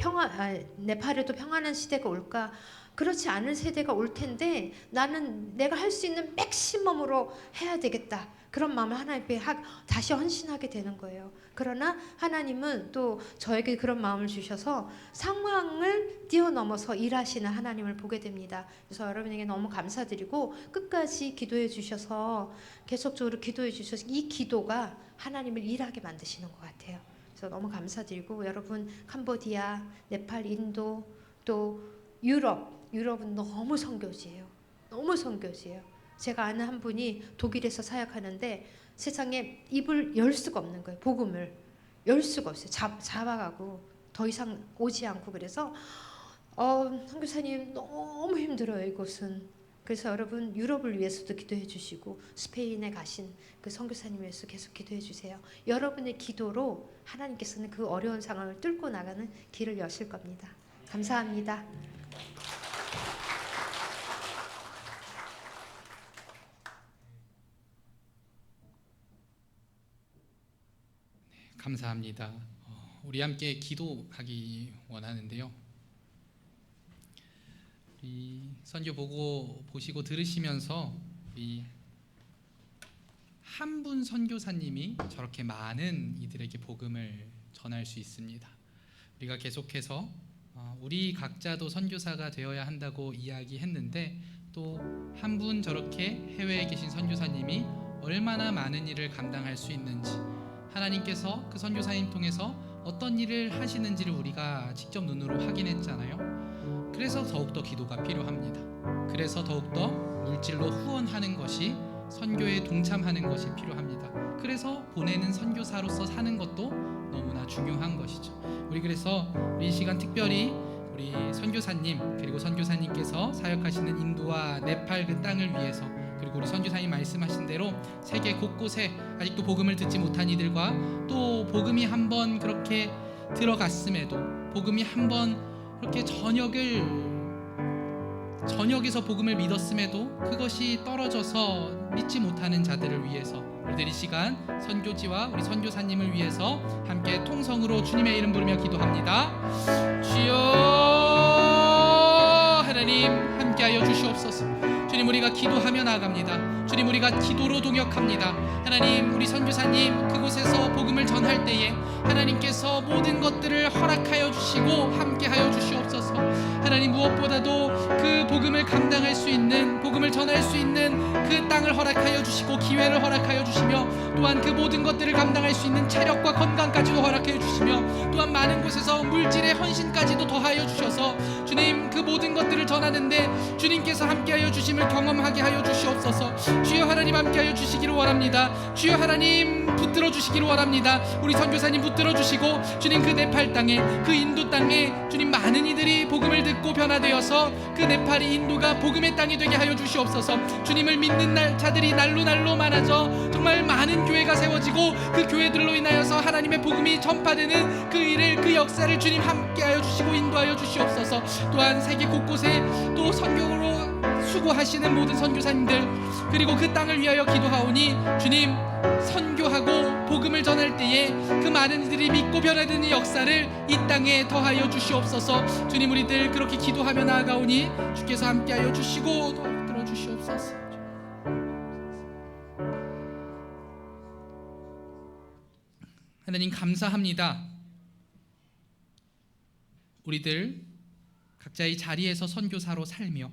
S2: 네팔에도 평안한 시대가 올까? 그렇지 않은 세대가 올 텐데 나는 내가 할 수 있는 맥시멈으로 해야 되겠다. 그런 마음을 하나님 앞에 다시 헌신하게 되는 거예요. 그러나 하나님은 또 저에게 그런 마음을 주셔서 상황을 뛰어넘어서 일하시는 하나님을 보게 됩니다. 그래서 여러분에게 너무 감사드리고 끝까지 기도해 주셔서 계속적으로 기도해 주셔서 이 기도가 하나님을 일하게 만드시는 것 같아요. 그래서 너무 감사드리고 여러분 캄보디아, 네팔, 인도 또 유럽은 너무 선교지예요. 너무 선교지예요. 제가 아는 한 분이 독일에서 사역하는데 세상에 입을 열 수가 없는 거예요. 복음을 열 수가 없어요. 잡아가고 더 이상 오지 않고 그래서 선교사님 너무 힘들어요. 이곳은. 그래서 여러분 유럽을 위해서도 기도해 주시고 스페인에 가신 그 선교사님 위해서 계속 기도해 주세요. 여러분의 기도로 하나님께서는 그 어려운 상황을 뚫고 나가는 길을 여실 겁니다. 감사합니다.
S1: 감사합니다. 우리 함께 기도하기 원하는데요. 우리 선교 보시고 들으시면서 우리 한 분 선교사님이 저렇게 많은 이들에게 복음을 전할 수 있습니다. 우리가 계속해서 우리 각자도 선교사가 되어야 한다고 이야기했는데 또 한 분 저렇게 해외에 계신 선교사님이 얼마나 많은 일을 감당할 수 있는지 하나님께서 그 선교사님 통해서 어떤 일을 하시는지를 우리가 직접 눈으로 확인했잖아요. 그래서 더욱더 기도가 필요합니다. 그래서 더욱더 물질로 후원하는 것이 선교에 동참하는 것이 필요합니다. 그래서 보내는 선교사로서 사는 것도 너무나 중요한 것이죠. 그래서 우리 시간 특별히 우리 선교사님 그리고 선교사님께서 사역하시는 인도와 네팔 그 땅을 위해서 그리고 우리 선교사님 말씀하신 대로 세계 곳곳에 아직도 복음을 듣지 못한 이들과 또 복음이 한번 그렇게 들어갔음에도 복음이 한번 그렇게 전역에서 복음을 믿었음에도 그것이 떨어져서 믿지 못하는 자들을 위해서 우리들 이 시간 선교지와 우리 선교사님을 위해서 함께 통성으로 주님의 이름 부르며 기도합니다. 주여 주님 함께하여 주시옵소서. 주님, 우리가 기도하며 나아갑니다. 주님, 우리가 기도로 동역합니다. 하나님, 우리 선교사님 그곳에서 복음을 전할 때에 하나님께서 모든 것들을 허락하여 주시고 함께하여 주시옵소서. 하나님, 무엇보다도 그 복음을 감당할 수 있는, 복음을 전할 수 있는 그 땅을 허락하여 주시고 기회를 허락하여 주시며, 또한 그 모든 것들을 감당할 수 있는 체력과 건강까지도 허락해 주시며, 또한 많은 곳에서 물질의 헌신까지도 더하여 주셔서 주님, 그 모든 것들을 전하는데 주님께서 함께하여 주심을 경험하게 하여 주시옵소서. 주여 하나님, 함께하여 주시기를 원합니다. 주여 하나님, 붙들어 주시기를 원합니다. 우리 선교사님 붙들어 주시고 주님, 그 네팔 땅에, 그 인도 땅에 주님, 많은 이들이 복음을 듣고 변화되어서 그 네팔이, 인도가 복음의 땅이 되게 하여 주시옵소서. 주님을 믿는 자들이 날로 많아져 정말 많은 교회가 세워지고 그 교회들로 인하여서 하나님의 복음이 전파되는 그 일을, 그 역사를 주님 함께하여 주시고 인도하여 주시옵소서. 또한 세계 곳곳에 또 선교로 수고하시는 모든 선교사님들, 그리고 그 땅을 위하여 기도하오니 주님, 선교하고 복음을 전할 때에 그 많은 이들이 믿고 변화되는 역사를 이 땅에 더하여 주시옵소서. 주님, 우리들 그렇게 기도하며 나아가오니 주께서 함께하여 주시고 들어주시옵소서. 하나님, 감사합니다. 우리들 각자의 자리에서 선교사로 살며,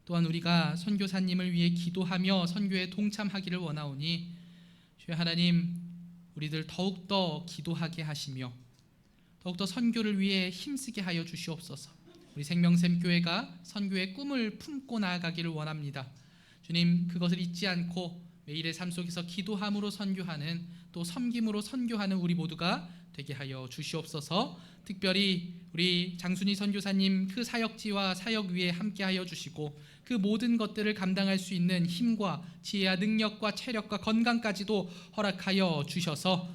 S1: 또한 우리가 선교사님을 위해 기도하며 선교에 동참하기를 원하오니 주여 하나님, 우리들 더욱더 기도하게 하시며 더욱더 선교를 위해 힘쓰게 하여 주시옵소서. 우리 생명샘 교회가 선교의 꿈을 품고 나아가기를 원합니다. 주님, 그것을 잊지 않고 매일의 삶 속에서 기도함으로 선교하는, 또 섬김으로 선교하는 우리 모두가 되게 하여 주시옵소서. 특별히 우리 장순희 선교사님 그 사역지와 사역 위에 함께하여 주시고 그 모든 것들을 감당할 수 있는 힘과 지혜와 능력과 체력과 건강까지도 허락하여 주셔서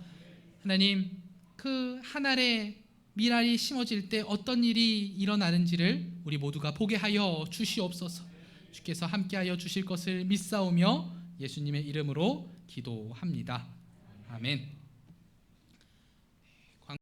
S1: 하나님, 그 한 알의 미랄이 심어질 때 어떤 일이 일어나는지를 우리 모두가 보게 하여 주시옵소서. 주께서 함께하여 주실 것을 믿사오며 예수님의 이름으로 기도합니다. 아멘.